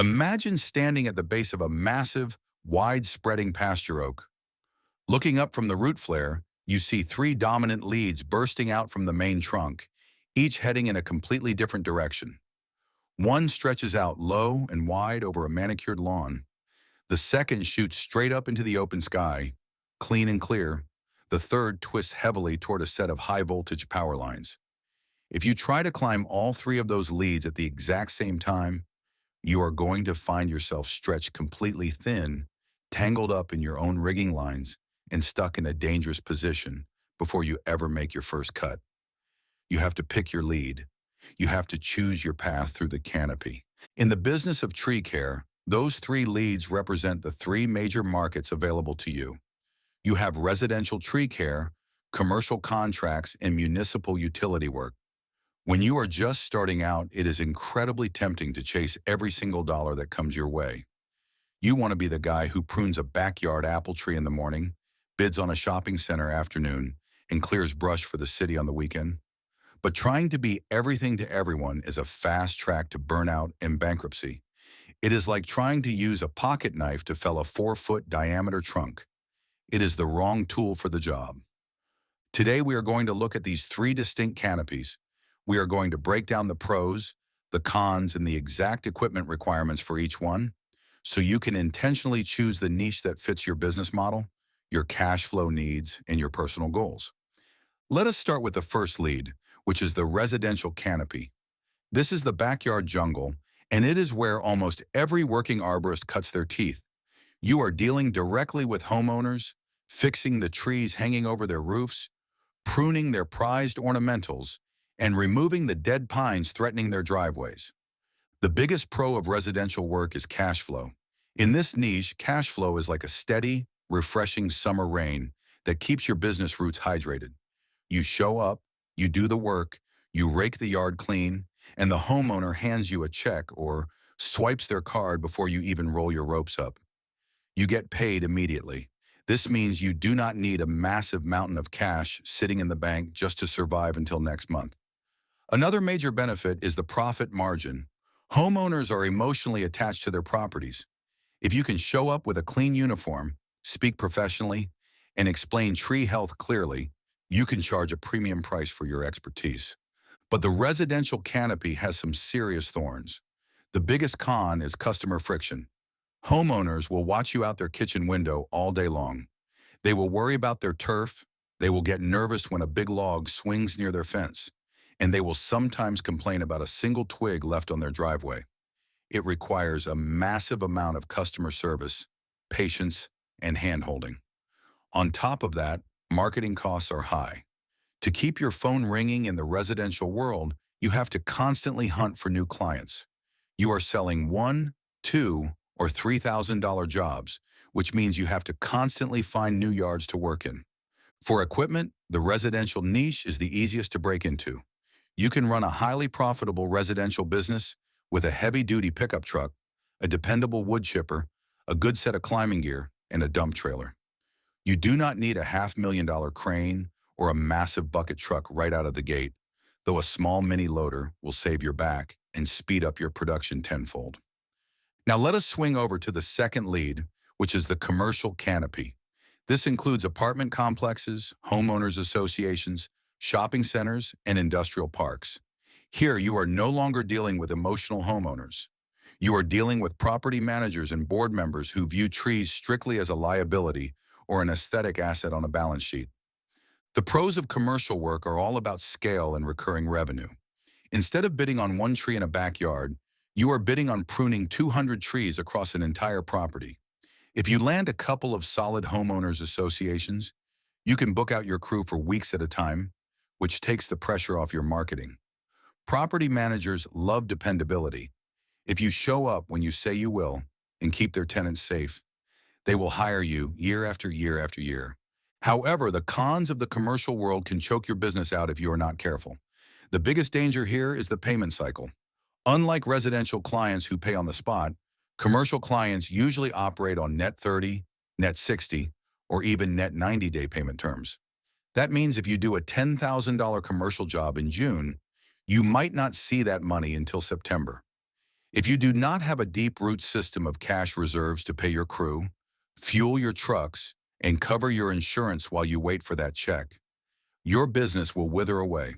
Imagine standing at the base of a massive, wide-spreading pasture oak. Looking up from the root flare, you see three dominant leads bursting out from the main trunk, each heading in a completely different direction. One stretches out low and wide over a manicured lawn. The second shoots straight up into the open sky, clean and clear. The third twists heavily toward a set of high-voltage power lines. If you try to climb all three of those leads at the exact same time, you are going to find yourself stretched completely thin, tangled up in your own rigging lines, and stuck in a dangerous position before you ever make your first cut. You have to pick your lead. You have to choose your path through the canopy. In the business of tree care, those three leads represent the three major markets available to you. You have residential tree care, commercial contracts, and municipal utility work. When you are just starting out, it is incredibly tempting to chase every single dollar that comes your way. You want to be the guy who prunes a backyard apple tree in the morning, bids on a shopping center afternoon, and clears brush for the city on the weekend. But trying to be everything to everyone is a fast track to burnout and bankruptcy. It is like trying to use a pocket knife to fell a 4-foot diameter trunk. It is the wrong tool for the job. Today we are going to look at these three distinct canopies. We are going to break down the pros, the cons, and the exact equipment requirements for each one, so you can intentionally choose the niche that fits your business model, your cash flow needs, and your personal goals. Let us start with the first lead, which is the residential canopy. This is the backyard jungle, and it is where almost every working arborist cuts their teeth. You are dealing directly with homeowners, fixing the trees hanging over their roofs, pruning their prized ornamentals, and removing the dead pines threatening their driveways. The biggest pro of residential work is cash flow. In this niche, cash flow is like a steady, refreshing summer rain that keeps your business roots hydrated. You show up, you do the work, you rake the yard clean, and the homeowner hands you a check or swipes their card before you even roll your ropes up. You get paid immediately. This means you do not need a massive mountain of cash sitting in the bank just to survive until next month. Another major benefit is the profit margin. Homeowners are emotionally attached to their properties. If you can show up with a clean uniform, speak professionally, and explain tree health clearly, you can charge a premium price for your expertise. But the residential canopy has some serious thorns. The biggest con is customer friction. Homeowners will watch you out their kitchen window all day long. They will worry about their turf, they will get nervous when a big log swings near their fence, and they will sometimes complain about a single twig left on their driveway. It requires a massive amount of customer service, patience, and hand-holding. On top of that, marketing costs are high. To keep your phone ringing in the residential world, you have to constantly hunt for new clients. You are selling $1, $2, or $3,000 jobs, which means you have to constantly find new yards to work in. For equipment, the residential niche is the easiest to break into. You can run a highly profitable residential business with a heavy-duty pickup truck, a dependable wood chipper, a good set of climbing gear, and a dump trailer. You do not need a $500,000 crane or a massive bucket truck right out of the gate, though a small mini loader will save your back and speed up your production tenfold. Now let us swing over to the second lead, which is the commercial canopy. This includes apartment complexes, homeowners associations, shopping centers, and industrial parks. Here, you are no longer dealing with emotional homeowners. You are dealing with property managers and board members who view trees strictly as a liability or an aesthetic asset on a balance sheet. The pros of commercial work are all about scale and recurring revenue. Instead of bidding on one tree in a backyard, you are bidding on pruning 200 trees across an entire property. If you land a couple of solid homeowners associations, you can book out your crew for weeks at a time, which takes the pressure off your marketing. Property managers love dependability. If you show up when you say you will and keep their tenants safe, they will hire you year after year after year. However, the cons of the commercial world can choke your business out if you are not careful. The biggest danger here is the payment cycle. Unlike residential clients who pay on the spot, commercial clients usually operate on net 30, net 60, or even net 90-day payment terms. That means if you do a $10,000 commercial job in June, you might not see that money until September. If you do not have a deep root system of cash reserves to pay your crew, fuel your trucks, and cover your insurance while you wait for that check, your business will wither away.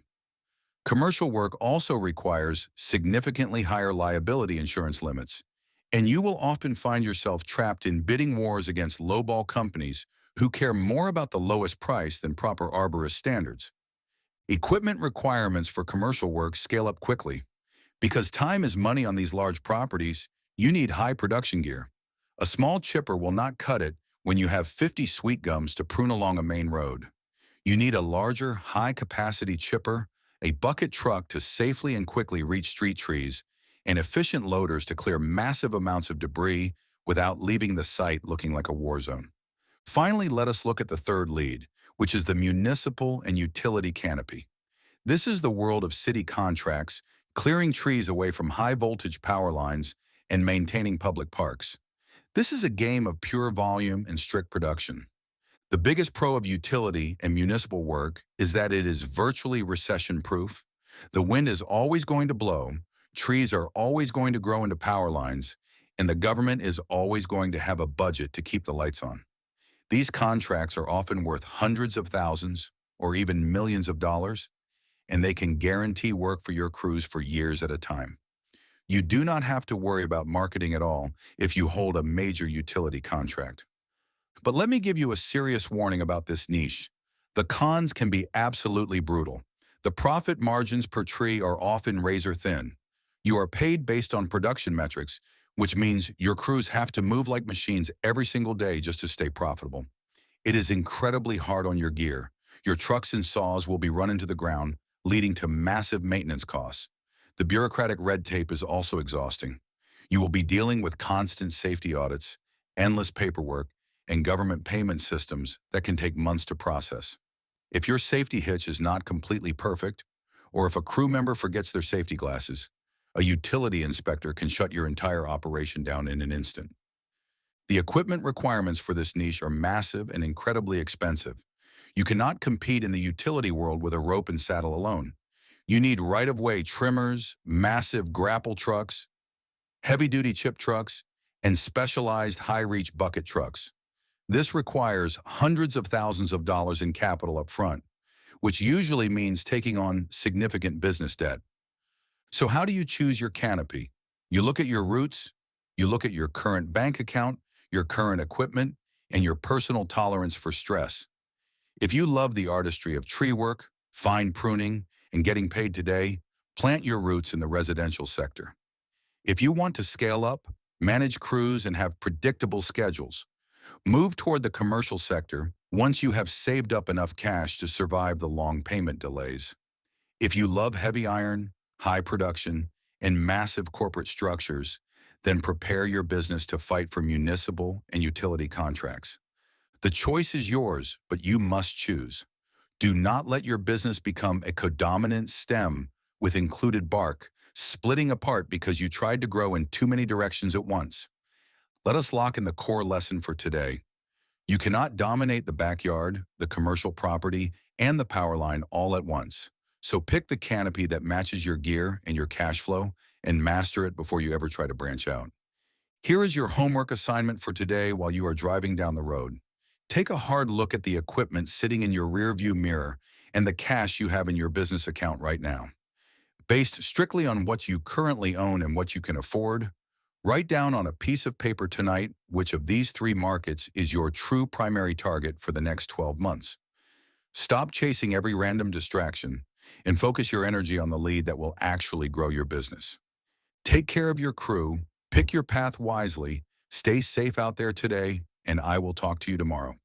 Commercial work also requires significantly higher liability insurance limits, and you will often find yourself trapped in bidding wars against lowball companies who care more about the lowest price than proper arborist standards. Equipment requirements for commercial work scale up quickly. Because time is money on these large properties, you need high production gear. A small chipper will not cut it when you have 50 sweet gums to prune along a main road. You need a larger, high-capacity chipper, a bucket truck to safely and quickly reach street trees, and efficient loaders to clear massive amounts of debris without leaving the site looking like a war zone. Finally, let us look at the third lead, which is the municipal and utility canopy. This is the world of city contracts, clearing trees away from high-voltage power lines and maintaining public parks. This is a game of pure volume and strict production. The biggest pro of utility and municipal work is that it is virtually recession-proof. The wind is always going to blow, trees are always going to grow into power lines, and the government is always going to have a budget to keep the lights on. These contracts are often worth hundreds of thousands or even millions of dollars, and they can guarantee work for your crews for years at a time. You do not have to worry about marketing at all if you hold a major utility contract. But let me give you a serious warning about this niche. The cons can be absolutely brutal. The profit margins per tree are often razor thin. You are paid based on production metrics, which means your crews have to move like machines every single day just to stay profitable. It is incredibly hard on your gear. Your trucks and saws will be run into the ground, leading to massive maintenance costs. The bureaucratic red tape is also exhausting. You will be dealing with constant safety audits, endless paperwork, and government payment systems that can take months to process. If your safety hitch is not completely perfect, or if a crew member forgets their safety glasses, a utility inspector can shut your entire operation down in an instant. The equipment requirements for this niche are massive and incredibly expensive. You cannot compete in the utility world with a rope and saddle alone. You need right-of-way trimmers, massive grapple trucks, heavy-duty chip trucks, and specialized high-reach bucket trucks. This requires hundreds of thousands of dollars in capital up front, which usually means taking on significant business debt. So how do you choose your canopy? You look at your roots, you look at your current bank account, your current equipment, and your personal tolerance for stress. If you love the artistry of tree work, fine pruning, and getting paid today, plant your roots in the residential sector. If you want to scale up, manage crews, and have predictable schedules, move toward the commercial sector once you have saved up enough cash to survive the long payment delays. If you love heavy iron, high production, and massive corporate structures, then prepare your business to fight for municipal and utility contracts. The choice is yours, but you must choose. Do not let your business become a codominant stem with included bark, splitting apart because you tried to grow in too many directions at once. Let us lock in the core lesson for today. You cannot dominate the backyard, the commercial property, and the power line all at once. So pick the canopy that matches your gear and your cash flow and master it before you ever try to branch out. Here is your homework assignment for today while you are driving down the road. Take a hard look at the equipment sitting in your rearview mirror and the cash you have in your business account right now. Based strictly on what you currently own and what you can afford, write down on a piece of paper tonight which of these three markets is your true primary target for the next 12 months. Stop chasing every random distraction and focus your energy on the lead that will actually grow your business. Take care of your crew, pick your path wisely, stay safe out there today, and I will talk to you tomorrow.